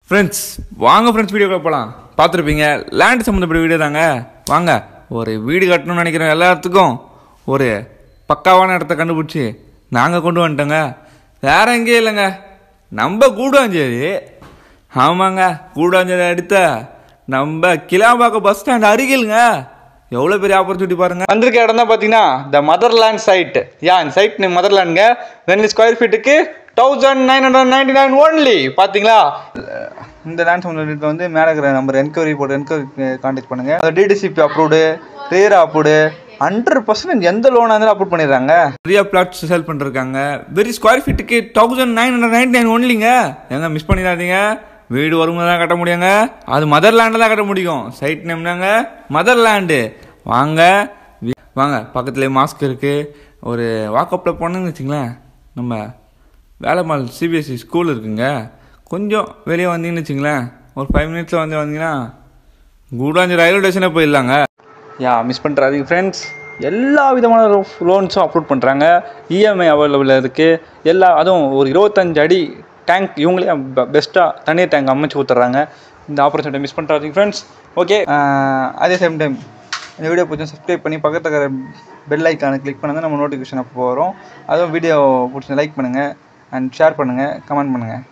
Friends வாங்க friends வீடியோக்குள்ள போகலாம். பார்த்துருப்பீங்க லேண்ட் சம்மந்தப்பட்ட வீடியோ தாங்க. வாங்க ஒரு வீடு கட்டணும்னு நினைக்கிறேன் எல்லாத்துக்கும் ஒரு பக்காவான இடத்த கண்டுபிடிச்சி நாங்கள் கொண்டு வந்துட்டோங்க. வேற எங்கேயும் இல்லைங்க, நம்ம கூடாஞ்சேரி. ஆமாங்க, கூடாஞ்சேரி அடுத்த நம்ம கிளாம்பாக்கம் பஸ் ஸ்டாண்ட் அருகிலுங்க. எவ்வளோ பெரிய ஆப்பர்ச்சுனிட்டி பாருங்க. வந்திருக்க இடம் தான் பார்த்தீங்கன்னா த மதர்லேண்ட் சைட். இந்த சைட் மதர்லேண்டுங்க. 2 ஸ்கொயர் ஃபீட்டுக்கு 1999 ஓன்லி. பார்த்தீங்களா, இந்த லேண்ட் சம்மந்தப்பட்ட வந்து மேலே இருக்கிற நம்பர் என்கொயரி கான்டாக்ட் பண்ணுங்க. டிடிசிபி அப்ரூவ்டு, ரேரா அப்ரூவ்டு, 100% எந்த லோனாக இருந்தாலும் அப்ரூவ் பண்ணிடுறாங்க. நிறைய பிளாட்ஸ் சேல் பண்ணிருக்காங்க. வெரி ஸ்கொயர் ஃபீட்டுக்கு 1999 ஓன்லிங்க. எங்க மிஸ் பண்ணிடாதீங்க. வீடு வரும்போது தான் கட்ட முடியுங்க. அது மதர்லேண்டில் தான் கட்ட முடியும். சைட் நேம் தாங்க மதர்லேண்டு. வாங்க வாங்க, பக்கத்துலேயே மாஸ்க் இருக்குது. ஒரு வாக்கப்பில் போனோன்னு வச்சுங்களேன், நம்ம வேலைமால் சிபிஎஸ்சி ஸ்கூல் இருக்குங்க. கொஞ்சம் வெளியே வந்தீங்கன்னு வச்சுங்களேன், ஒரு 5 மினிட்ஸில் வந்தீங்கன்னா கூடாஞ்சேரி ரயில்வே ஸ்டேஷனே போயிடலாங்க. மிஸ் பண்ணுறாதீங்க ஃப்ரெண்ட்ஸ். எல்லா விதமான லோன்ஸும் அப்ரூவ் பண்ணுறாங்க. இஎம்ஐ அவைலபிளாக இருக்குது. அதுவும் ஒரு 25 அடி டேங்க் இவங்களே பெஸ்ட்டாக தண்ணீர் டேங்க் அமைச்சு ஊற்றுறாங்க. இந்த ஆப்பர்ச்சுனிட்டி மிஸ் பண்ணுறாதீங்க ஃப்ரெண்ட்ஸ். ஓகே, அதே சேம் டைம் இந்த வீடியோ பிடிச்சா சப்ஸ்கிரைப் பண்ணி பக்கத்தில் இருக்கிற பெல் ஐக்கானை கிளிக் பண்ணுங்கள். நம்ம நோட்டிஃபிகேஷன் அப்போ வரும். அதுவும் வீடியோ பிடிச்சா லைக் பண்ணுங்கள் அண்ட் ஷேர் பண்ணுங்கள், கமெண்ட் பண்ணுங்கள்.